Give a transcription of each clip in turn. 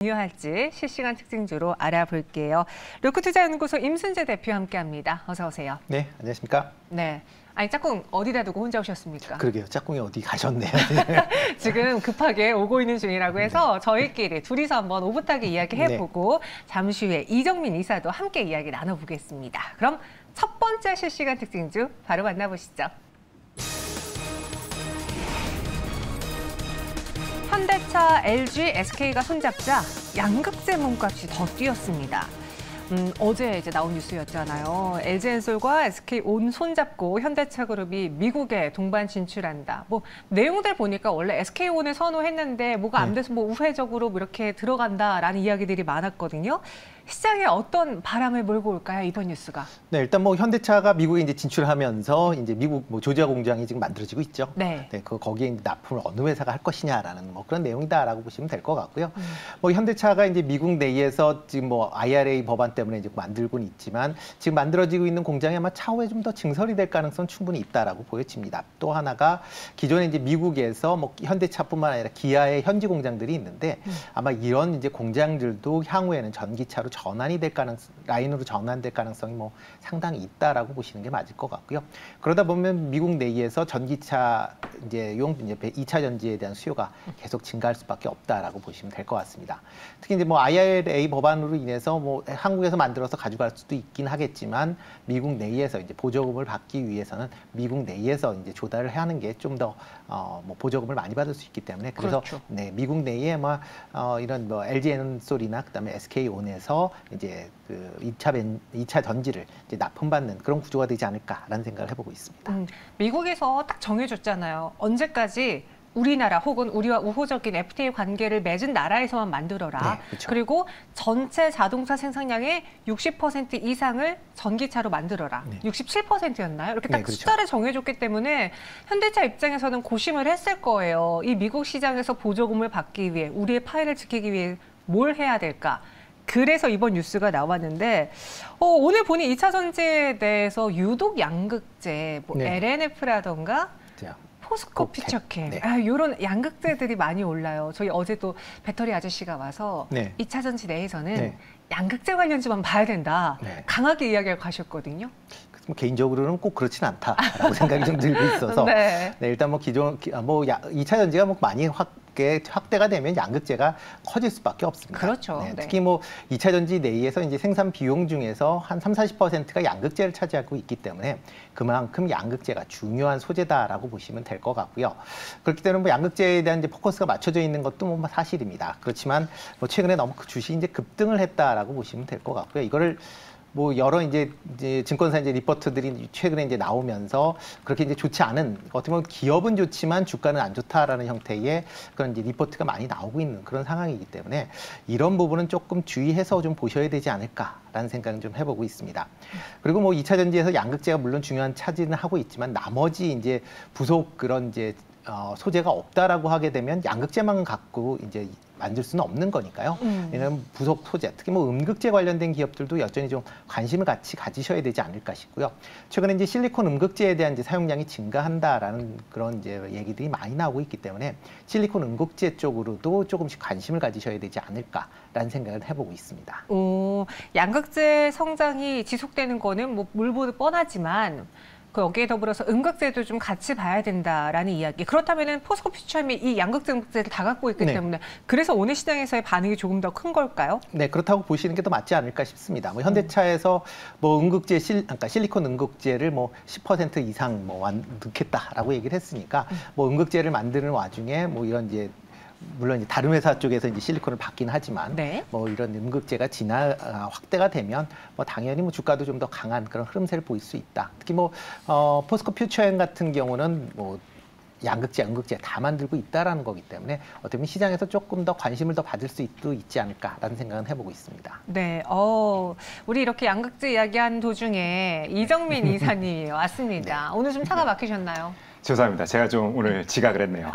중요할지 실시간 특징주로 알아볼게요. 로크투자연구소 임순재 대표와 함께합니다. 어서 오세요. 네, 안녕하십니까? 네. 아니 짝꿍 어디다 두고 혼자 오셨습니까? 그러게요. 짝꿍이 어디 가셨네요. 지금 급하게 오고 있는 중이라고 해서 저희끼리 둘이서 한번 오붓하게 이야기해보고 잠시 후에 이정민 이사도 함께 이야기 나눠보겠습니다. 그럼 첫 번째 실시간 특징주 바로 만나보시죠. 현대차, LG, SK가 손잡자 양극재 몸값이 더 뛰었습니다. 어제 이제 나온 뉴스였잖아요. LG엔솔과 SK온 손잡고 현대차그룹이 미국에 동반 진출한다. 뭐 내용들 보니까 원래 SK온을 선호했는데 뭐가 안 돼서 뭐 우회적으로 뭐 이렇게 들어간다라는 이야기들이 많았거든요. 시장에 어떤 바람을 몰고 올까요, 이번 뉴스가? 네, 일단 뭐 현대차가 미국에 이제 진출하면서 이제 미국 뭐 조지아 공장이 지금 만들어지고 있죠. 네. 거기에 이제 납품을 어느 회사가 할 것이냐라는 뭐 그런 내용이다라고 보시면 될 것 같고요. 뭐 현대차가 이제 미국 내에서 지금 뭐 IRA 법안 때문에 이제 만들고는 있지만 지금 만들어지고 있는 공장이 아마 차후에 좀 더 증설이 될 가능성 충분히 있다라고 보여집니다. 또 하나가 기존에 이제 미국에서 뭐 현대차뿐만 아니라 기아의 현지 공장들이 있는데 아마 이런 이제 공장들도 향후에는 전기차로 전환이 될 라인으로 전환될 가능성이 뭐 상당히 있다라고 보시는 게 맞을 것 같고요. 그러다 보면 미국 내에서 전기차 이제 2차 전지에 대한 수요가 계속 증가할 수밖에 없다라고 보시면 될 것 같습니다. 특히 이제 뭐 IRA 법안으로 인해서 뭐 한국에서 만들어서 가져갈 수도 있긴 하겠지만 미국 내에서 이제 보조금을 받기 위해서는 미국 내에서 이제 조달을 하는 게 좀 더 뭐 보조금을 많이 받을 수 있기 때문에 그래서 그렇죠. 네, 미국 내에 뭐 이런 뭐 LG엔솔이나 그다음에 SK온에서 이제 그 2차 전지를 이제 납품받는 그런 구조가 되지 않을까라는 생각을 해보고 있습니다. 미국에서 딱 정해줬잖아요. 언제까지 우리나라 혹은 우리와 우호적인 FTA 관계를 맺은 나라에서만 만들어라. 네, 그렇죠. 그리고 전체 자동차 생산량의 60% 이상을 전기차로 만들어라. 네. 67%였나요? 이렇게 딱 네, 그렇죠. 숫자를 정해줬기 때문에 현대차 입장에서는 고심을 했을 거예요. 이 미국 시장에서 보조금을 받기 위해 우리의 파일을 지키기 위해 뭘 해야 될까? 그래서 이번 뉴스가 나왔는데 오늘 보니 2차 전지에 대해서 유독 양극재, 뭐 네. LNF라던가 포스코 오케이. 퓨처캠, 네. 이런 양극재들이 많이 올라요. 저희 어제 또 배터리 아저씨가 와서 네. 2차 전지 내에서는 네. 양극재 관련주만 봐야 된다. 네. 강하게 이야기를 가셨거든요. 뭐 개인적으로는 꼭 그렇진 않다라고 생각이 좀 들고 있어서 네. 네, 일단 뭐 기존 2차 전지가 뭐 많이 확대가 되면 양극재가 커질 수밖에 없습니다. 그렇죠. 네, 네. 특히 뭐 2차 전지 내에서 이제 생산 비용 중에서 한 30~40%가 양극재를 차지하고 있기 때문에 그만큼 양극재가 중요한 소재다라고 보시면 될 것 같고요. 그렇기 때문에 뭐 양극재에 대한 이제 포커스가 맞춰져 있는 것도 뭐 사실입니다. 그렇지만 뭐 최근에 너무 주식이 이제 급등을 했다라고 보시면 될 것 같고요. 이거를 뭐 여러 이제 증권사 이제 리포트들이 최근에 이제 나오면서 그렇게 이제 좋지 않은 어떻게 보면 기업은 좋지만 주가는 안 좋다라는 형태의 그런 이제 리포트가 많이 나오고 있는 그런 상황이기 때문에 이런 부분은 조금 주의해서 좀 보셔야 되지 않을까라는 생각을 좀 해보고 있습니다. 그리고 뭐 2차 전지에서 양극재가 물론 중요한 차지는 하고 있지만 나머지 이제 부속 그런 이제 소재가 없다라고 하게 되면 양극재만 갖고 이제 만들 수는 없는 거니까요. 왜냐하면 부속 소재, 특히 뭐 음극재 관련된 기업들도 여전히 좀 관심을 같이 가지셔야 되지 않을까 싶고요. 최근에 이제 실리콘 음극재에 대한 이제 사용량이 증가한다라는 그런 이제 얘기들이 많이 나오고 있기 때문에 실리콘 음극재 쪽으로도 조금씩 관심을 가지셔야 되지 않을까라는 생각을 해보고 있습니다. 양극재 성장이 지속되는 거는 뭐 물 보듯 뻔하지만 여기에 더불어서 음극재도 좀 같이 봐야 된다라는 이야기. 그렇다면은 포스코 퓨처엠이 이 양극재, 음극재를 다 갖고 있기 때문에 그래서 오늘 시장에서의 반응이 조금 더 큰 걸까요? 네, 그렇다고 보시는 게 더 맞지 않을까 싶습니다. 뭐 현대차에서 뭐 음극재, 그러니까 실리콘 음극재를 뭐 10% 이상 뭐 넣겠다라고 얘기를 했으니까 뭐 음극재를 만드는 와중에 뭐 이런 이제 물론 이제 다른 회사 쪽에서 이제 실리콘을 받긴 하지만 뭐 이런 음극재가 확대가 되면 뭐 당연히 뭐 주가도 좀 더 강한 그런 흐름세를 보일 수 있다. 특히 뭐 포스코 퓨처엠 같은 경우는 뭐 양극재, 음극재 다 만들고 있다라는 거기 때문에 어떻게 보면 시장에서 조금 더 관심을 더 받을 수도 있지 않을까라는 생각은 해보고 있습니다. 네, 우리 이렇게 양극재 이야기한 도중에 이정민 이사님이 왔습니다. 오늘 좀 차가 막히셨나요? 죄송합니다. 제가 좀 오늘 지각을 했네요.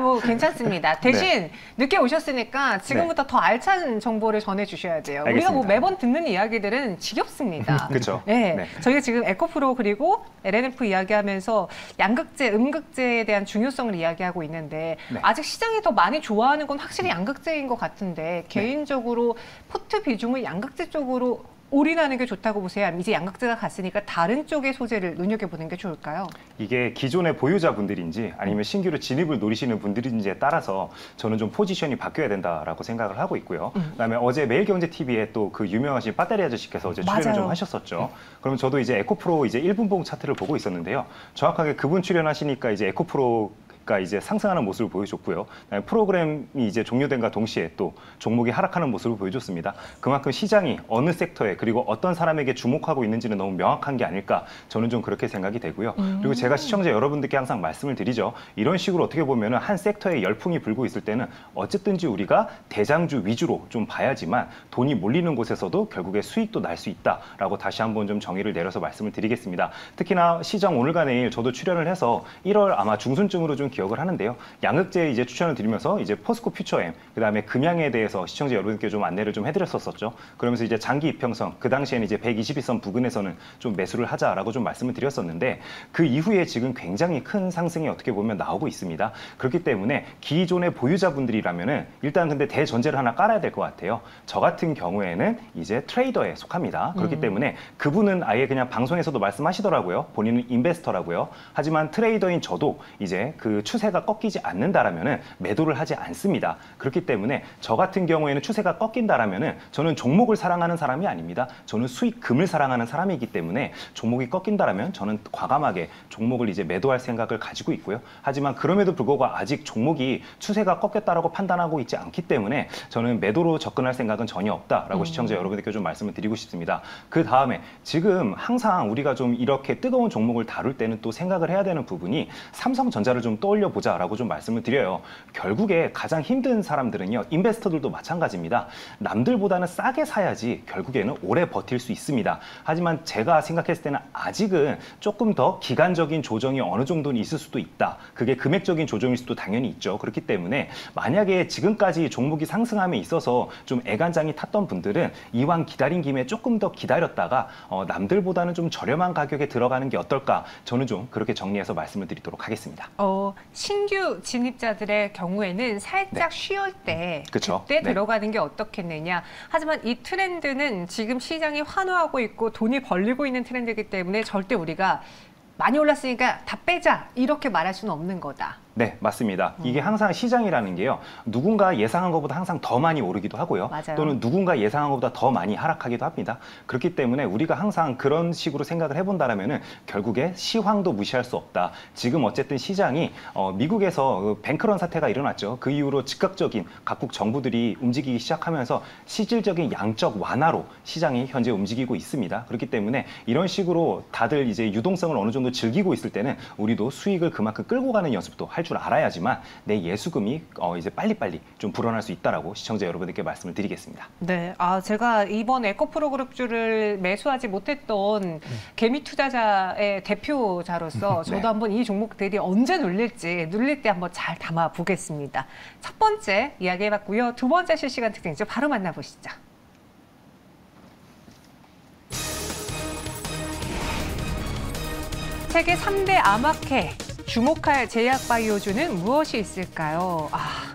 뭐 괜찮습니다. 대신 늦게 오셨으니까 지금부터 더 알찬 정보를 전해주셔야 돼요. 알겠습니다. 우리가 뭐 매번 듣는 이야기들은 지겹습니다. 그렇죠. 네. 저희가 지금 에코프로 그리고 LNF 이야기하면서 양극재, 음극재에 대한 중요성을 이야기하고 있는데 아직 시장이 더 많이 좋아하는 건 확실히 양극재인 것 같은데 개인적으로 포트 비중을 양극재 쪽으로 올인하는 게 좋다고 보세요? 아니면 이제 양극재가 갔으니까 다른 쪽의 소재를 눈여겨보는 게 좋을까요? 이게 기존의 보유자분들인지 아니면 신규로 진입을 노리시는 분들인지에 따라서 저는 좀 포지션이 바뀌어야 된다라고 생각을 하고 있고요. 그다음에 어제 매일경제TV에 또 그 유명하신 빠따리 아저씨께서 어제 출연을 좀 하셨었죠. 그럼 저도 이제 에코프로 이제 1분봉 차트를 보고 있었는데요. 정확하게 그분 출연하시니까 이제 에코프로 가 이제 상승하는 모습을 보여줬고요. 프로그램이 이제 종료된과 동시에 또 종목이 하락하는 모습을 보여줬습니다. 그만큼 시장이 어느 섹터에 그리고 어떤 사람에게 주목하고 있는지는 너무 명확한 게 아닐까 저는 좀 그렇게 생각이 되고요. 그리고 제가 시청자 여러분들께 항상 말씀을 드리죠. 이런 식으로 어떻게 보면은 한 섹터에 열풍이 불고 있을 때는 어쨌든지 우리가 대장주 위주로 좀 봐야지만 돈이 몰리는 곳에서도 결국에 수익도 날 수 있다라고 다시 한번 좀 정의를 내려서 말씀을 드리겠습니다. 특히나 시장 오늘과 내일 저도 출연을 해서 1월 아마 중순쯤으로 좀 기억을 하는데요. 양극재 이제 추천을 드리면서 이제 포스코 퓨처엠, 그다음에 금양에 대해서 시청자 여러분께 좀 안내를 좀 해드렸었죠. 그러면서 이제 장기 이평선, 그 당시에는 이제 122선 부근에서는 좀 매수를 하자라고 좀 말씀을 드렸었는데 그 이후에 지금 굉장히 큰 상승이 어떻게 보면 나오고 있습니다. 그렇기 때문에 기존의 보유자분들이라면은 일단 근데 대전제를 하나 깔아야 될 것 같아요. 저 같은 경우에는 이제 트레이더에 속합니다. 그렇기 때문에 그분은 아예 그냥 방송에서도 말씀하시더라고요. 본인은 인베스터라고요. 하지만 트레이더인 저도 이제 그 추세가 꺾이지 않는다라면은 매도를 하지 않습니다. 그렇기 때문에 저 같은 경우에는 추세가 꺾인다라면은 저는 종목을 사랑하는 사람이 아닙니다. 저는 수익금을 사랑하는 사람이기 때문에 종목이 꺾인다라면 저는 과감하게 종목을 이제 매도할 생각을 가지고 있고요. 하지만 그럼에도 불구하고 아직 종목이 추세가 꺾였다라고 판단하고 있지 않기 때문에 저는 매도로 접근할 생각은 전혀 없다라고 시청자 여러분들께 좀 말씀을 드리고 싶습니다. 그 다음에 지금 항상 우리가 좀 이렇게 뜨거운 종목을 다룰 때는 또 생각을 해야 되는 부분이 삼성전자를 좀 떠올려 보자라고 좀 말씀을 드려요. 결국에 가장 힘든 사람들은요, 인베스터들도 마찬가지입니다. 남들보다는 싸게 사야지 결국에는 오래 버틸 수 있습니다. 하지만 제가 생각했을 때는 아직은 조금 더 기간적인 조정이 어느 정도는 있을 수도 있다. 그게 금액적인 조정일 수도 당연히 있죠. 그렇기 때문에 만약에 지금까지 종목이 상승함에 있어서 좀 애간장이 탔던 분들은 이왕 기다린 김에 조금 더 기다렸다가 남들보다는 좀 저렴한 가격에 들어가는 게 어떨까? 저는 좀 그렇게 정리해서 말씀을 드리도록 하겠습니다. 신규 진입자들의 경우에는 살짝 쉬울 때 그때 들어가는 게 어떻겠느냐. 하지만 이 트렌드는 지금 시장이 환호하고 있고 돈이 벌리고 있는 트렌드이기 때문에 절대 우리가 많이 올랐으니까 다 빼자 이렇게 말할 수는 없는 거다. 네, 맞습니다. 이게 항상 시장이라는 게요. 누군가 예상한 것보다 항상 더 많이 오르기도 하고요. 맞아요. 또는 누군가 예상한 것보다 더 많이 하락하기도 합니다. 그렇기 때문에 우리가 항상 그런 식으로 생각을 해본다라면은 결국에 시황도 무시할 수 없다. 지금 어쨌든 시장이 미국에서 뱅크런 사태가 일어났죠. 그 이후로 즉각적인 각국 정부들이 움직이기 시작하면서 실질적인 양적 완화로 시장이 현재 움직이고 있습니다. 그렇기 때문에 이런 식으로 다들 이제 유동성을 어느 정도 즐기고 있을 때는 우리도 수익을 그만큼 끌고 가는 연습도 할 줄 알아야지만 내 예수금이 이제 빨리빨리 좀 불어날 수 있다라고 시청자 여러분들께 말씀을 드리겠습니다. 네, 제가 이번 에코프로 그룹주를 매수하지 못했던 개미 투자자의 대표자로서 저도 한번 이 종목들이 언제 눌릴 때 한번 잘 담아 보겠습니다. 첫 번째 이야기해봤고요. 두 번째 실시간 특징이죠. 바로 만나보시죠. 세계 3대 암학회. 주목할 제약바이오주는 무엇이 있을까요?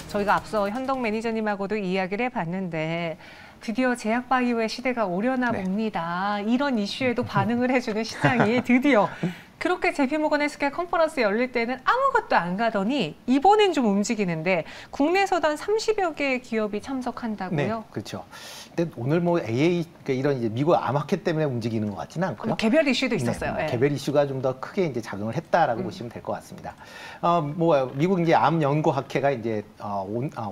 저희가 앞서 현동 매니저님하고도 이야기를 해봤는데 드디어 제약바이오의 시대가 오려나 봅니다. 이런 이슈에도 반응을 해주는 시장이 드디어 그렇게 JP모건 헬스케어 컨퍼런스 열릴 때는 아무것도 안 가더니 이번엔 좀 움직이는데 국내에서도 한 30여 개의 기업이 참석한다고요? 네, 그렇죠. 근데 오늘 뭐 AA 그러니까 이런 이제 미국 암학회 때문에 움직이는 것 같지는 않고요. 개별 이슈도 있었어요. 네, 개별 이슈가 좀 더 크게 이제 작용을 했다라고 보시면 될 것 같습니다. 미국 이제 암연구학회가 이제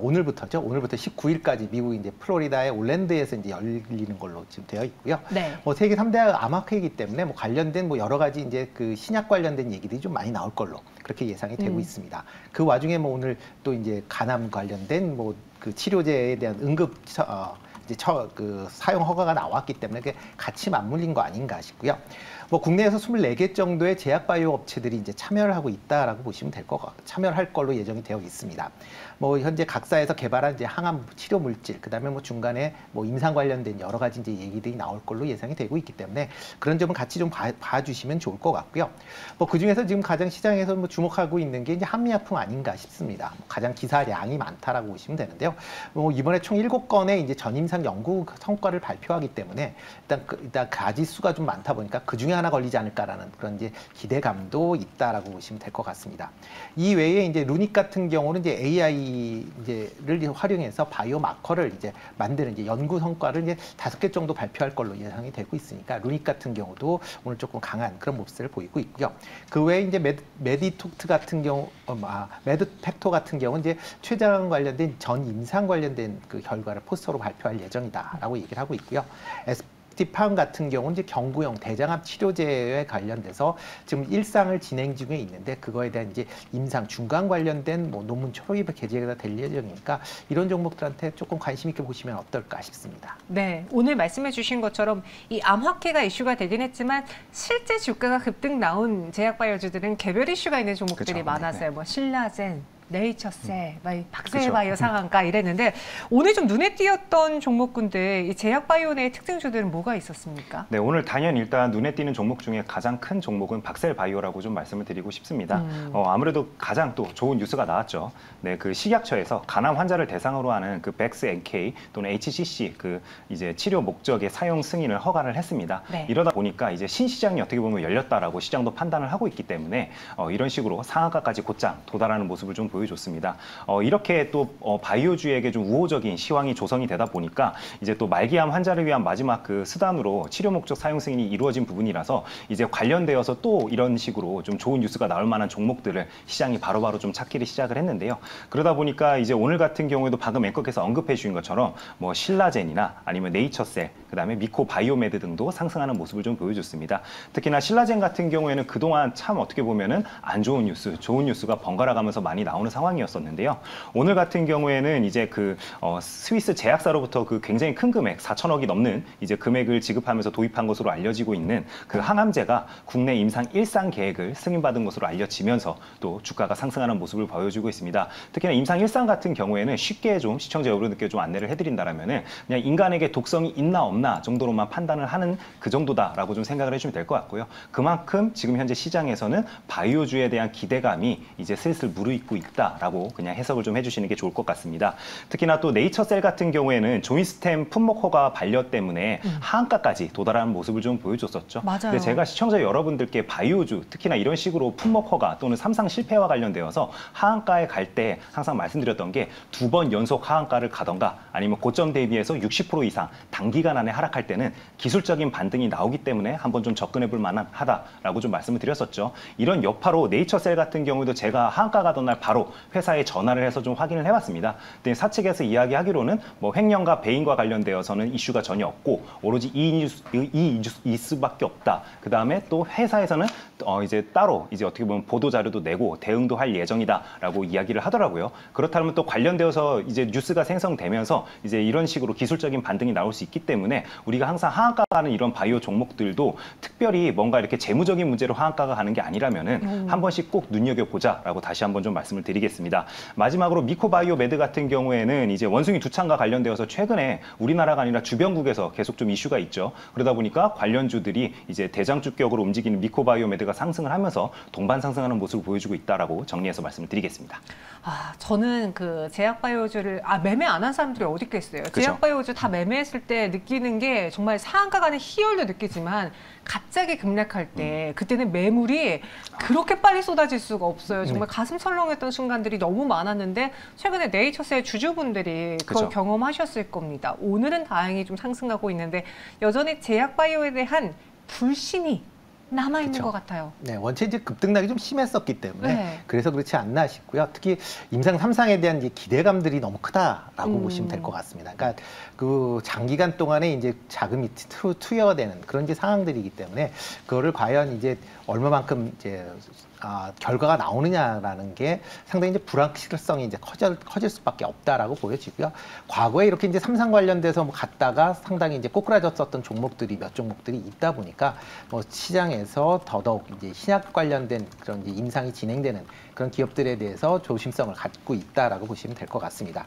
오늘부터죠. 오늘부터 19일까지 미국 이제 플로리다의 올랜드에서 이제 열리는 걸로 지금 되어 있고요. 네. 세계 3대 암학회이기 때문에 관련된 여러 가지 이제 그 신약 관련된 얘기들이 좀 많이 나올 걸로 그렇게 예상이 되고 있습니다. 그 와중에 오늘 또 이제 간암 관련된 그 치료제에 대한 응급 사용 허가가 나왔기 때문에 같이 맞물린 거 아닌가 싶고요. 뭐 국내에서 24개 정도의 제약 바이오 업체들이 이제 참여를 하고 있다라고 보시면 될 것 같고 참여할 걸로 예정이 되어 있습니다. 뭐 현재 각사에서 개발한 이제 항암 치료 물질, 그다음에 뭐 중간에 뭐 임상 관련된 여러 가지 이제 얘기들이 나올 걸로 예상이 되고 있기 때문에 그런 점은 같이 좀 봐주시면 좋을 것 같고요. 뭐 그 중에서 지금 가장 시장에서 뭐 주목하고 있는 게 이제 한미약품 아닌가 싶습니다. 가장 기사량이 많다라고 보시면 되는데요. 뭐 이번에 총 7건의 이제 전임상 연구 성과를 발표하기 때문에 일단 가지수가 좀 많다 보니까 그 중에 하나 걸리지 않을까라는 그런 이제 기대감도 있다라고 보시면 될 것 같습니다. 이 외에 이제 루닉 같은 경우는 이제 AI를 활용해서 바이오 마커를 이제 만드는 이제 연구 성과를 이제 5개 정도 발표할 걸로 예상이 되고 있으니까 루닉 같은 경우도 오늘 조금 강한 그런 모습을 보이고 있고요. 그 외에 이제 메디톡트 같은 경우, 메드팩토 같은 경우는 이제 췌장 관련된 전 임상 관련된 그 결과를 포스터로 발표할 예정이다라고 얘기를 하고 있고요. 스티팜 같은 경우는 이제 경구용 대장암 치료제에 관련돼서 지금 일상을 진행 중에 있는데 그거에 대한 이제 임상 중간 관련된 뭐 논문 초록이 게재가 될 예정이니까 이런 종목들한테 조금 관심 있게 보시면 어떨까 싶습니다. 네, 오늘 말씀해 주신 것처럼 이 암학회가 이슈가 되긴 했지만 실제 주가가 급등 나온 제약바이오주들은 개별 이슈가 있는 종목들이 그쵸, 많았어요. 뭐 신라젠, 네이처셀, 박세일 그쵸. 바이오 상한가 이랬는데 오늘 좀 눈에 띄었던 종목군들, 이 제약바이오 내 특징주들은 뭐가 있었습니까? 네, 오늘 단연 일단 눈에 띄는 종목 중에 가장 큰 종목은 박셀 바이오라고 좀 말씀을 드리고 싶습니다. 아무래도 가장 또 좋은 뉴스가 나왔죠. 네, 그 식약처에서 간암 환자를 대상으로 하는 그 백스 NK 또는 HCC 그 이제 치료 목적의 사용 승인을 허가를 했습니다. 네. 이러다 보니까 이제 신시장이 어떻게 보면 열렸다라고 시장도 판단을 하고 있기 때문에 이런 식으로 상한가까지 곧장 도달하는 모습을 좀 보여줬습니다. 이렇게 또 바이오주에게 좀 우호적인 시황이 조성이 되다 보니까 이제 또 말기암 환자를 위한 마지막 그 수단으로 치료 목적 사용 승인이 이루어진 부분이라서 이제 관련되어서 또 이런 식으로 좀 좋은 뉴스가 나올 만한 종목들을 시장이 바로바로 좀 찾기를 시작을 했는데요. 그러다 보니까 이제 오늘 같은 경우에도 방금 앵커께서 언급해 주신 것처럼 뭐 신라젠이나 아니면 네이처셀, 그다음에 미코 바이오메드 등도 상승하는 모습을 좀 보여줬습니다. 특히나 신라젠 같은 경우에는 그동안 참 어떻게 보면은 안 좋은 뉴스, 좋은 뉴스가 번갈아 가면서 많이 나오는 상황이었었는데요. 오늘 같은 경우에는 이제 그 스위스 제약사로부터 그 굉장히 큰 금액 4천억이 넘는 이제 금액을 지급하면서 도입한 것으로 알려지고 있는 그 항암제가 국내 임상 1상 계획을 승인받은 것으로 알려지면서 또 주가가 상승하는 모습을 보여주고 있습니다. 특히나 임상 1상 같은 경우에는 쉽게 좀 시청자 여러분들께 좀 안내를 해드린다라면은 그냥 인간에게 독성이 있나 없나 정도로만 판단을 하는 그 정도다라고 좀 생각을 해주면 될 것 같고요. 그만큼 지금 현재 시장에서는 바이오주에 대한 기대감이 이제 슬슬 무르익고 있다라고 그냥 해석을 좀 해주시는 게 좋을 것 같습니다. 특히나 또 네이처셀 같은 경우에는 조인스템 품목 허가 반려 때문에 하한가까지 도달하는 모습을 좀 보여줬었죠. 맞아요. 근데 제가 시청자 여러분들께 바이오주, 특히나 이런 식으로 품목 허가 또는 삼상 실패와 관련되어서 하한가에 갈 때 항상 말씀드렸던 게 2번 연속 하한가를 가던가 아니면 고점 대비해서 60% 이상 단기간 안에 하락할 때는 기술적인 반등이 나오기 때문에 한번 좀 접근해 볼 만하다라고 좀 말씀을 드렸었죠. 이런 여파로 네이처셀 같은 경우에도 제가 하한가 가던 날 바로 회사에 전화를 해서 좀 확인을 해봤습니다. 근데 사측에서 이야기하기로는 뭐 횡령과 배임과 관련되어서는 이슈가 전혀 없고 오로지 이수밖에 없다. 그 다음에 또 회사에서는 이제 따로 이제 어떻게 보면 보도 자료도 내고 대응도 할 예정이다라고 이야기를 하더라고요. 그렇다면 또 관련되어서 이제 뉴스가 생성되면서 이제 이런 식으로 기술적인 반등이 나올 수 있기 때문에 우리가 항상 하한가 가는 이런 바이오 종목들도 특별히 뭔가 이렇게 재무적인 문제로 하한가가 가는 게 아니라면은 한 번씩 꼭 눈여겨보자라고 다시 한번 좀 말씀을 드리겠습니다. 마지막으로 미코바이오메드 같은 경우에는 이제 원숭이 두창과 관련되어서 최근에 우리나라가 아니라 주변국에서 계속 좀 이슈가 있죠. 그러다 보니까 관련주들이 이제 대장주격으로 움직이는 미코바이오메드가 상승을 하면서 동반 상승하는 모습을 보여주고 있다라고 정리해서 말씀을 드리겠습니다. 저는 그 제약바이오주를 매매 안 한 사람들이 어디 있겠어요. 그쵸? 제약바이오주 다 매매했을 때 느끼는 게 정말 상한가 간의 희열도 느끼지만 갑자기 급락할 때 그때는 매물이 그렇게 빨리 쏟아질 수가 없어요. 정말 가슴 설렁했던 순간들이 너무 많았는데 최근에 네이처스의 주주분들이 그걸 그쵸? 경험하셨을 겁니다. 오늘은 다행히 좀 상승하고 있는데 여전히 제약바이오에 대한 불신이 남아있는 그쵸. 것 같아요. 네, 원체 이제 급등락이 좀 심했었기 때문에 네. 그래서 그렇지 않나 싶고요. 특히 임상 3상에 대한 이제 기대감들이 너무 크다라고 보시면 될 것 같습니다. 그러니까 그 장기간 동안에 이제 자금이 투여가 되는 그런 이제 상황들이기 때문에 그거를 과연 이제 얼마만큼 이제 결과가 나오느냐라는 게 상당히 이제 불확실성이 이제 커질 수밖에 없다라고 보여지고요. 과거에 이렇게 이제 삼상 관련돼서 뭐 갔다가 상당히 이제 꼬꾸라졌었던 종목들이 몇 종목들이 있다 보니까 뭐 시장에서 더더욱 이제 신약 관련된 그런 이제 임상이 진행되는 그런 기업들에 대해서 조심성을 갖고 있다라고 보시면 될 것 같습니다.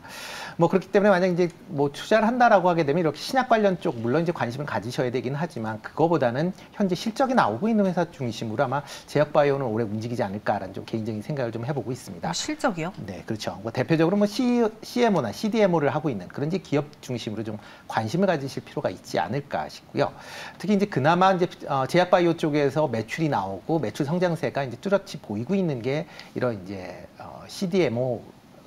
뭐 그렇기 때문에 만약 이제 뭐 투자를 한다라고 하게 되면 이렇게 신약 관련 쪽 물론 이제 관심을 가지셔야 되긴 하지만 그거보다는 현재 실적이 나오고 있는 회사 중심으로 아마 제약바이오는 올해 움직이지 않을까라는 좀 개인적인 생각을 좀 해보고 있습니다. 실적이요? 네, 그렇죠. 뭐 대표적으로 뭐 CMO나 CDMO를 하고 있는 그런 이제 기업 중심으로 좀 관심을 가지실 필요가 있지 않을까 싶고요. 특히 이제 그나마 이제 제약바이오 쪽에서 매출이 나오고 매출 성장세가 이제 뚜렷이 보이고 있는 게 이런 이제 CDMO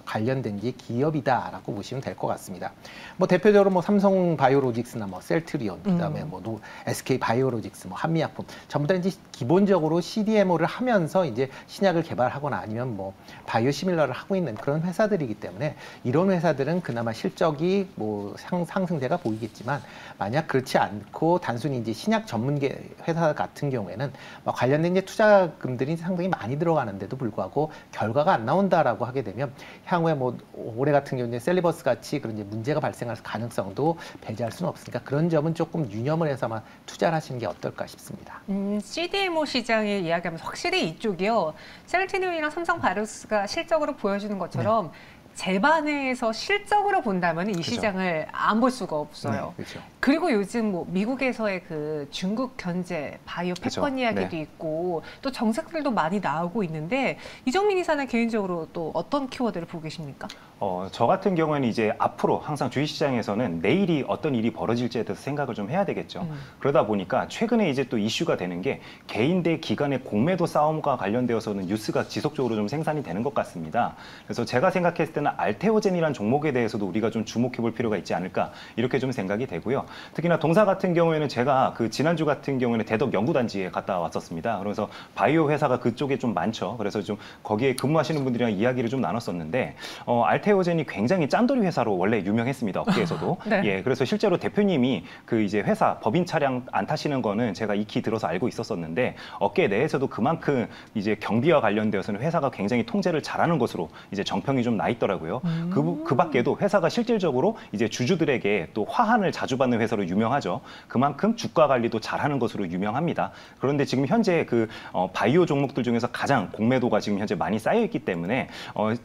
관련된 게 기업이다라고 보시면 될 것 같습니다. 뭐 대표적으로 뭐 삼성 바이오로직스나 뭐 셀트리온, 그다음에 뭐 SK 바이오로직스, 뭐 한미약품 전부 다 이제 기본적으로 CDMO를 하면서 이제 신약을 개발하거나 아니면 뭐 바이오 시밀러를 하고 있는 그런 회사들이기 때문에 이런 회사들은 그나마 실적이 뭐 상승세가 보이겠지만 만약 그렇지 않고 단순히 이제 신약 전문 회사 같은 경우에는 뭐 관련된 이제 투자금들이 상당히 많이 들어가는데도 불구하고 결과가 안 나온다라고 하게 되면 향후에 뭐 올해 같은 경우는 셀리버스 같이 그런 이제 문제가 발생할 가능성도 배제할 수는 없으니까 그런 점은 조금 유념을 해서만 투자를 하시는 게 어떨까 싶습니다. CDMO 시장을 이야기하면서 확실히 이쪽이요. 셀트리온이랑 삼성 바이오로직스가 실적으로 보여주는 것처럼 재반에서 실적으로 본다면 이 그렇죠. 시장을 안 볼 수가 없어요. 네, 그렇죠. 그리고 요즘 뭐 미국에서의 그 중국 견제 바이오 패권 그렇죠. 이야기도 있고 또 정책들도 많이 나오고 있는데 이정민 이사는 개인적으로 또 어떤 키워드를 보고 계십니까? 저 같은 경우에는 이제 앞으로 항상 주식시장에서는 내일이 어떤 일이 벌어질지에 대해서 생각을 좀 해야 되겠죠. 그러다 보니까 최근에 이제 또 이슈가 되는 게 개인 대 기관의 공매도 싸움과 관련되어서는 뉴스가 지속적으로 좀 생산이 되는 것 같습니다. 그래서 제가 생각했을 때는 알테오젠이라는 종목에 대해서도 우리가 좀 주목해 볼 필요가 있지 않을까 이렇게 좀 생각이 되고요. 특히나 동사 같은 경우에는 제가 그 지난주 같은 경우에는 대덕 연구단지에 갔다 왔었습니다. 그래서 바이오 회사가 그쪽에 좀 많죠. 그래서 좀 거기에 근무하시는 분들이랑 이야기를 좀 나눴었는데 알테오젠이 굉장히 짠돌이 회사로 원래 유명했습니다. 업계에서도. 네. 예, 그래서 실제로 대표님이 그 이제 회사 법인 차량 안 타시는 거는 제가 익히 들어서 알고 있었었는데 업계 내에서도 그만큼 이제 경비와 관련되어서는 회사가 굉장히 통제를 잘하는 것으로 이제 정평이 좀 나 있더라고요. 그 밖에도 회사가 실질적으로 이제 주주들에게 또 화환을 자주 받는 회사로 유명하죠. 그만큼 주가 관리도 잘하는 것으로 유명합니다. 그런데 지금 현재 그 바이오 종목들 중에서 가장 공매도가 지금 현재 많이 쌓여 있기 때문에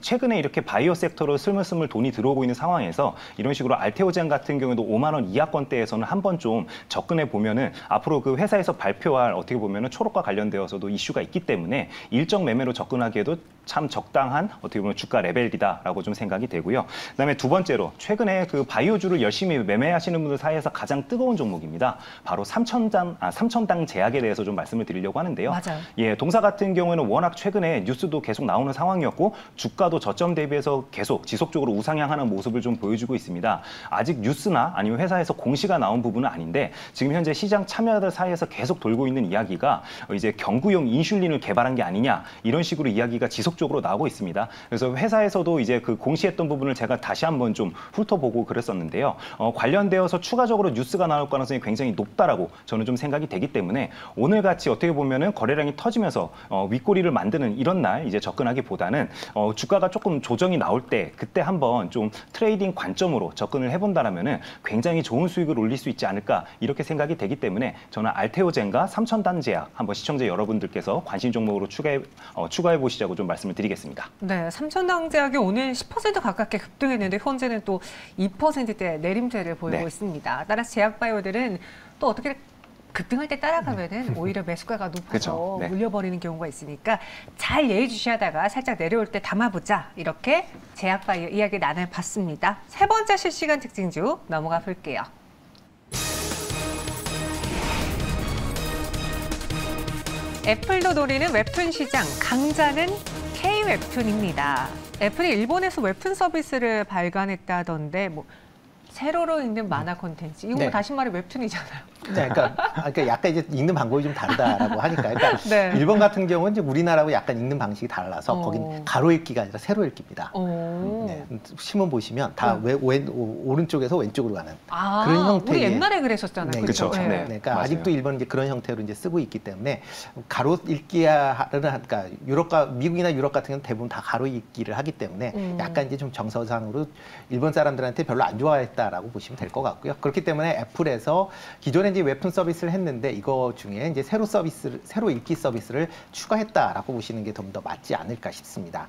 최근에 이렇게 바이오 섹터로 스물스물 돈이 들어오고 있는 상황에서 이런 식으로 알테오젠 같은 경우에도 5만 원 이하권대에서는 한번 좀 접근해 보면은 앞으로 그 회사에서 발표할 어떻게 보면은 초록과 관련되어서도 이슈가 있기 때문에 일정 매매로 접근하기에도 참 적당한 어떻게 보면 주가 레벨이다라고 좀 생각이 되고요. 그다음에 두 번째로 최근에 그 바이오주를 열심히 매매하시는 분들 사이에서 가장 뜨거운 종목입니다. 바로 삼천당 제약에 대해서 좀 말씀을 드리려고 하는데요. 맞아요. 예, 동사 같은 경우에는 워낙 최근에 뉴스도 계속 나오는 상황이었고 주가도 저점 대비해서 계속 지속적으로 우상향하는 모습을 좀 보여주고 있습니다. 아직 뉴스나 아니면 회사에서 공시가 나온 부분은 아닌데 지금 현재 시장 참여자들 사이에서 계속 돌고 있는 이야기가 이제 경구용 인슐린을 개발한 게 아니냐 이런 식으로 이야기가 지속적으로 나오고 있습니다. 그래서 회사에서도 이제 그 공시했던 부분을 제가 다시 한번 좀 훑어보고 그랬었는데요. 관련되어서 추가적으로 뉴스가 나올 가능성이 굉장히 높다라고 저는 좀 생각이 되기 때문에 오늘 같이 어떻게 보면은 거래량이 터지면서 윗꼬리를 만드는 이런 날 이제 접근하기보다는 주가가 조금 조정이 나올 때 그때 한번 좀 트레이딩 관점으로 접근을 해본다라면은 굉장히 좋은 수익을 올릴 수 있지 않을까 이렇게 생각이 되기 때문에 저는 알테오젠과 삼천당 제약 한번 시청자 여러분들께서 관심 종목으로 추가해 보시자고 좀 말씀을 드리겠습니다. 네, 삼천당 제약이 오늘 10% 가깝게 급등했는데 현재는 또 2%대 내림세를 보이고 네. 있습니다. 따라서 제약바이오들은 또 어떻게 급등할 때 따라가면은 오히려 매수가가 높아서 그렇죠. 네. 물려버리는 경우가 있으니까 잘 예의주시하다가 살짝 내려올 때 담아보자 이렇게 제약바이오 이야기 나눠봤습니다. 세 번째 실시간 특징주 넘어가 볼게요. 애플도 노리는 웹툰 시장 강자는 K-웹툰입니다. 애플이 일본에서 웹툰 서비스를 발간했다던데 뭐 세로로 읽는 만화 콘텐츠. 이건 네. 다시 말해 웹툰이잖아요. 네, 그러니까 약간 이제 읽는 방법이 좀 다르다라고 하니까. 그러니까 네. 일본 같은 경우는 이제 우리나라하고 약간 읽는 방식이 달라서 거긴 가로 읽기가 아니라 세로 읽기입니다. 네, 신문 보시면 다 오른쪽에서 왼쪽으로 가는 그런 형태의. 우리 옛날에 그랬었잖아요. 네, 그렇죠. 그렇죠. 네. 네. 그러니까 맞아요. 아직도 일본은 이제 그런 형태로 이제 쓰고 있기 때문에 가로 읽기를 그러니까 유럽과 미국이나 유럽 같은 경우는 대부분 다 가로 읽기를 하기 때문에 약간 이제 좀 정서상으로 일본 사람들한테 별로 안 좋아했다라고 보시면 될 것 같고요. 그렇기 때문에 애플에서 기존에 이제 웹툰 서비스를 했는데 이거 중에 이제 새로 읽기 서비스를 추가했다라고 보시는 게 좀 더 맞지 않을까 싶습니다.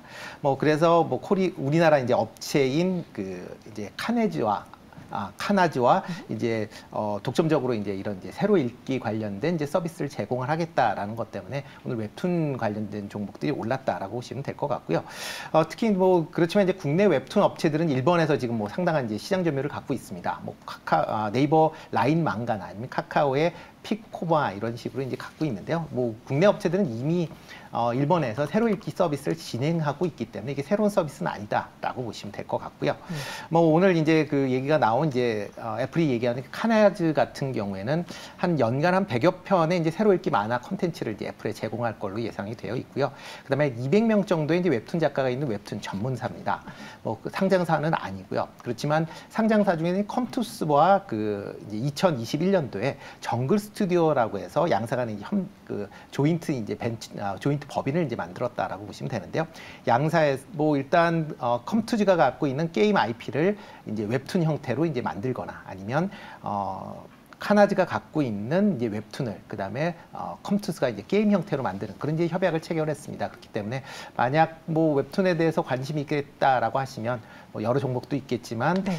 그래서 우리나라 이제 업체인 이제 카나즈와 이제 독점적으로 이제 이런 이제 새로 읽기 관련된 이제 서비스를 제공을 하겠다라는 것 때문에 오늘 웹툰 관련된 종목들이 올랐다라고 보시면 될 것 같고요. 특히 그렇지만 이제 국내 웹툰 업체들은 일본에서 지금 상당한 이제 시장 점유율을 갖고 있습니다. 네이버 라인 망가나 아니면 카카오의 픽코바 이런 식으로 이제 갖고 있는데요. 국내 업체들은 이미 일본에서 새로 읽기 서비스를 진행하고 있기 때문에 이게 새로운 서비스는 아니다라고 보시면 될 것 같고요. 오늘 이제 그 얘기가 나온 이제 애플이 얘기하는 카나즈 같은 경우에는 한 연간 한 100여 편의 이제 새로 읽기 만화 콘텐츠를 이제 애플에 제공할 걸로 예상이 되어 있고요. 그다음에 200명 정도의 이제 웹툰 작가가 있는 웹툰 전문사입니다. 그 상장사는 아니고요. 그렇지만 상장사 중에는 컴투스와 이제 2021년도에 정글 스튜디오라고 해서 양사간의 조인트 법인을 이제 만들었다라고 보시면 되는데요. 양사에 일단 컴투즈가 갖고 있는 게임 IP를 이제 웹툰 형태로 이제 만들거나 아니면 카나즈가 갖고 있는 이제 웹툰을 그다음에 컴투스가 이제 게임 형태로 만드는 그런 이제 협약을 체결했습니다. 그렇기 때문에 만약 웹툰에 대해서 관심이 있겠다라고 하시면 여러 종목도 있겠지만 네.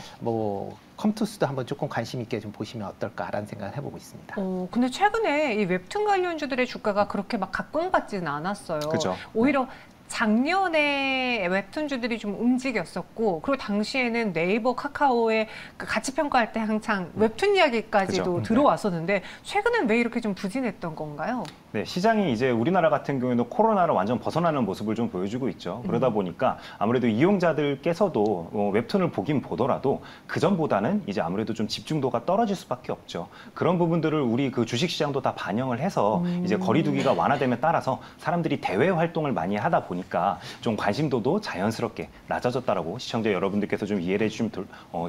컴투스도 한번 조금 관심 있게 좀 보시면 어떨까라는 생각을 해보고 있습니다. 근데 최근에 이 웹툰 관련주들의 주가가 그렇게 막 각광받지는 않았어요. 그죠. 오히려 작년에 웹툰주들이 좀 움직였었고, 그리고 당시에는 네이버, 카카오의 그 가치 평가할 때 한창 웹툰 이야기까지도 그죠. 들어왔었는데 최근엔 왜 이렇게 좀 부진했던 건가요? 네, 시장이 이제 우리나라 같은 경우에는 코로나를 완전 벗어나는 모습을 좀 보여주고 있죠. 그러다 보니까 아무래도 이용자들께서도 웹툰을 보긴 보더라도 그전보다는 이제 아무래도 좀 집중도가 떨어질 수밖에 없죠. 그런 부분들을 우리 그 주식시장도 다 반영을 해서 이제 거리두기가 완화됨에 따라서 사람들이 대외 활동을 많이 하다 보니까 좀 관심도도 자연스럽게 낮아졌다라고 시청자 여러분들께서 좀 이해를 해주시면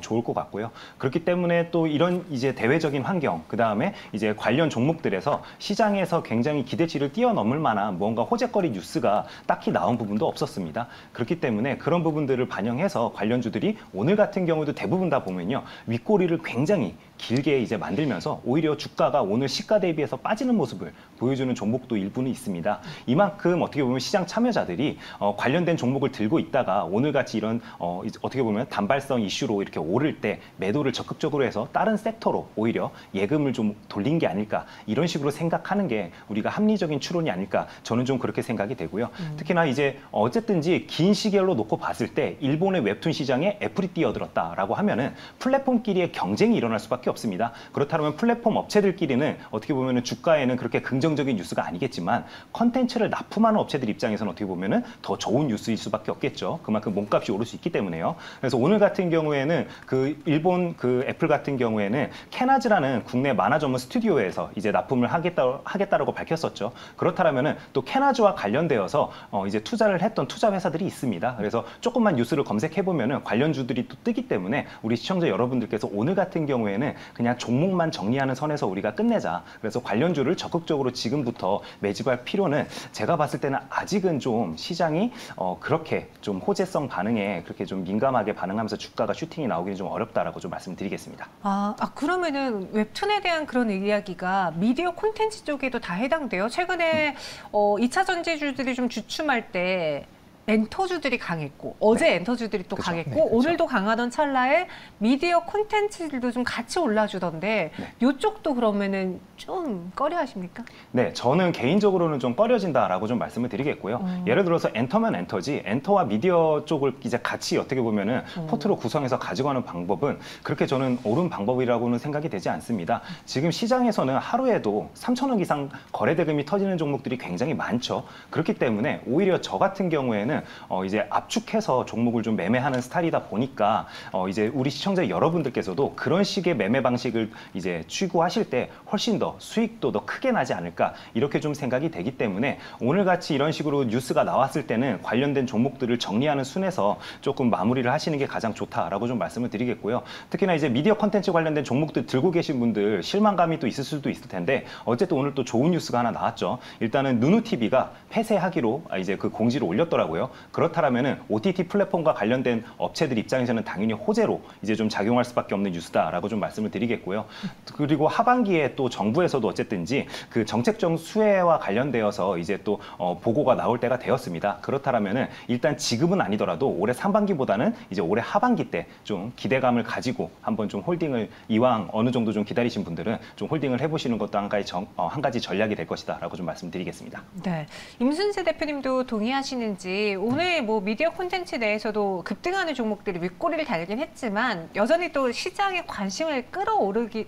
좋을 것 같고요. 그렇기 때문에 또 이런 이제 대외적인 환경, 그 다음에 이제 관련 종목들에서 시장에서 굉장히 기대치를 뛰어넘을 만한 뭔가 호재거리 뉴스가 딱히 나온 부분도 없었습니다. 그렇기 때문에 그런 부분들을 반영해서 관련주들이 오늘 같은 경우도 대부분 다 보면요. 윗꼬리를 굉장히 길게 이제 만들면서 오히려 주가가 오늘 시가 대비해서 빠지는 모습을 보여주는 종목도 일부는 있습니다. 이만큼 어떻게 보면 시장 참여자들이 관련된 종목을 들고 있다가 오늘같이 이런 어떻게 보면 단발성 이슈로 이렇게 오를 때 매도를 적극적으로 해서 다른 섹터로 오히려 예금을 좀 돌린 게 아닐까 이런 식으로 생각하는 게 우리가 합리적인 추론이 아닐까 저는 좀 그렇게 생각이 되고요. 특히나 이제 어쨌든지 긴 시계로 놓고 봤을 때 일본의 웹툰 시장에 애플이 뛰어들었다라고 하면은 플랫폼끼리의 경쟁이 일어날 수밖에 없습니다. 그렇다면 플랫폼 업체들끼리는 어떻게 보면은 주가에는 그렇게 긍정적인 뉴스가 아니겠지만 컨텐츠를 납품하는 업체들 입장에서는 어떻게 보면은 더 좋은 뉴스일 수밖에 없겠죠. 그만큼 몸값이 오를 수 있기 때문에요. 그래서 오늘 같은 경우에는 그 일본 그 애플 같은 경우에는 캐나즈라는 국내 만화 전문 스튜디오에서 이제 납품을 하겠다라고 밝혔었죠. 그렇다면은 또 캐나즈와 관련되어서 이제 투자를 했던 투자 회사들이 있습니다. 그래서 조금만 뉴스를 검색해 보면은 관련주들이 또 뜨기 때문에 우리 시청자 여러분들께서 오늘 같은 경우에는 그냥 종목만 정리하는 선에서 우리가 끝내자. 그래서 관련주를 적극적으로 지금부터 매집할 필요는 제가 봤을 때는 아직은 좀 시장이 그렇게 좀 호재성 반응에 그렇게 좀 민감하게 반응하면서 주가가 슈팅이 나오기는 좀 어렵다라고 좀 말씀드리겠습니다. 그러면은 웹툰에 대한 그런 이야기가 미디어 콘텐츠 쪽에도 다 해당돼요? 최근에 2차 전지주들이 좀 주춤할 때 엔터주들이 강했고 어제 엔터주들이 또 그쵸. 강했고 네, 그쵸. 오늘도 강하던 찰나에 미디어 콘텐츠들도 좀 같이 올라주던데 이쪽도 그러면은 좀 꺼려 하십니까? 네, 저는 개인적으로는 좀 꺼려진다라고 좀 말씀을 드리겠고요. 예를 들어서 엔터면 엔터지, 엔터와 미디어 쪽을 이제 같이 어떻게 보면은 포트로 구성해서 가지고 가는 방법은 그렇게 저는 옳은 방법이라고는 생각이 되지 않습니다. 지금 시장에서는 하루에도 3천억 이상 거래 대금이 터지는 종목들이 굉장히 많죠. 그렇기 때문에 오히려 저 같은 경우에는 보면은 이제 압축해서 종목을 좀 매매하는 스타일이다 보니까 이제 우리 시청자 여러분들께서도 그런 식의 매매 방식을 이제 추구하실 때 훨씬 더 수익도 더 크게 나지 않을까 이렇게 좀 생각이 되기 때문에 오늘 같이 이런 식으로 뉴스가 나왔을 때는 관련된 종목들을 정리하는 순에서 조금 마무리를 하시는 게 가장 좋다라고 좀 말씀을 드리겠고요. 특히나 이제 미디어 콘텐츠 관련된 종목들 들고 계신 분들 실망감이 또 있을 수도 있을 텐데 어쨌든 오늘 또 좋은 뉴스가 하나 나왔죠. 일단은 누누TV가 폐쇄하기로 이제 그 공지를 올렸더라고요. 그렇다면은 OTT 플랫폼과 관련된 업체들 입장에서는 당연히 호재로 이제 좀 작용할 수밖에 없는 뉴스다라고 좀 말씀을 드리겠고요. 그리고 하반기에 또 정부에서도 어쨌든지 그 정책적 수혜와 관련되어서 이제 또 보고가 나올 때가 되었습니다. 그렇다면은 일단 지금은 아니더라도 올해 상반기보다는 이제 올해 하반기 때 좀 기대감을 가지고 한번 좀 홀딩을 이왕 어느 정도 좀 기다리신 분들은 좀 홀딩을 해보시는 것도 한 가지 전략이 될 것이다라고 좀 말씀드리겠습니다. 네, 임순세 대표님도 동의하시는지 오늘 뭐 미디어 콘텐츠 내에서도 급등하는 종목들이 윗꼬리를 달긴 했지만 여전히 또 시장의 관심을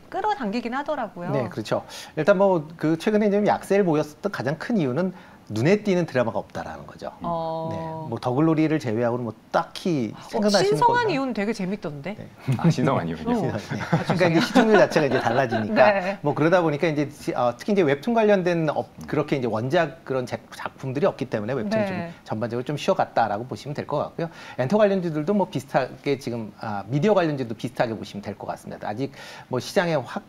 끌어당기긴 하더라고요. 네, 그렇죠. 일단 뭐 그 최근에 좀 약세를 보였었던 가장 큰 이유는 눈에 띄는 드라마가 없다라는 거죠. 네, 뭐 더글로리를 제외하고는 뭐 딱히 생각나시는 신성한 이유는 되게 재밌던데. 네. 아, 신성한 이유는요? 그러니까 이제 시청률 자체가 이제 달라지니까 네. 뭐 그러다 보니까 이제 특히 이제 웹툰 관련된 그렇게 이제 원작 그런 작품들이 없기 때문에 웹툰이 네. 좀 전반적으로 좀 쉬어갔다라고 보시면 될 것 같고요. 엔터 관련주들도 뭐 비슷하게 지금 미디어 관련주도 비슷하게 보시면 될 것 같습니다. 아직 뭐 시장에 확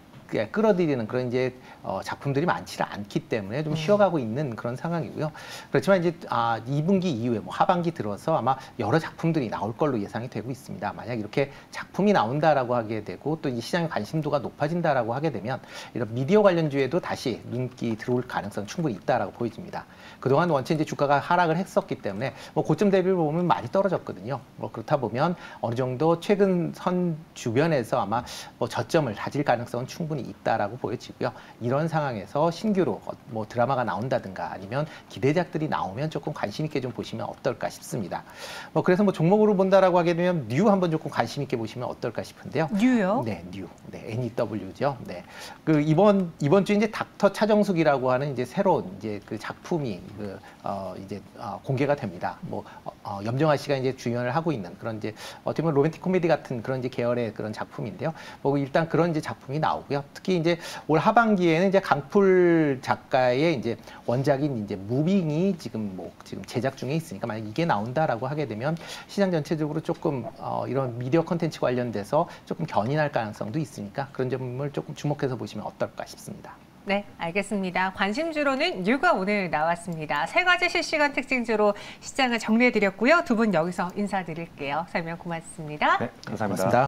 끌어들이는 그런 이제 작품들이 많지는 않기 때문에 좀 쉬어가고 있는 그런 상황이고요. 그렇지만 이제 2분기 이후에 뭐 하반기 들어서 아마 여러 작품들이 나올 걸로 예상이 되고 있습니다. 만약 이렇게 작품이 나온다라고 하게 되고 또 이 시장의 관심도가 높아진다라고 하게 되면 이런 미디어 관련주에도 다시 눈기 들어올 가능성 충분히 있다라고 보여집니다. 그동안 원체 이제 주가가 하락을 했었기 때문에 뭐 고점 대비를 보면 많이 떨어졌거든요. 뭐 그렇다 보면 어느 정도 최근 선 주변에서 아마 뭐 저점을 다질 가능성은 충분히 있다라고 보여지고요. 이런 상황에서 신규로 뭐 드라마가 나온다든가 아니면 기대작들이 나오면 조금 관심 있게 좀 보시면 어떨까 싶습니다. 뭐 그래서 뭐 종목으로 본다라고 하게 되면 뉴 한번 조금 관심 있게 보시면 어떨까 싶은데요. 뉴요? 네, 뉴. 네, NEW죠. 네. 그 이번 주에 이제 닥터 차정숙이라고 하는 이제 새로운 이제 그 작품이 공개가 됩니다. 뭐 염정아 씨가 이제 주연을 하고 있는 그런 이제 어떻게 보면 로맨틱 코미디 같은 그런 이제 계열의 그런 작품인데요. 뭐 일단 그런 이제 작품이 나오고요. 특히 이제 올 하반기에는 이제 강풀 작가의 이제 원작인 이제 무빙이 지금 제작 중에 있으니까 만약 이게 나온다라고 하게 되면 시장 전체적으로 조금 이런 미디어 콘텐츠 관련돼서 조금 견인할 가능성도 있으니까 그런 점을 조금 주목해서 보시면 어떨까 싶습니다. 네, 알겠습니다. 관심주로는 뉴가 오늘 나왔습니다. 세 가지 실시간 특징주로 시장을 정리해드렸고요. 두 분 여기서 인사드릴게요. 설명 고맙습니다. 네, 감사합니다. 고맙습니다.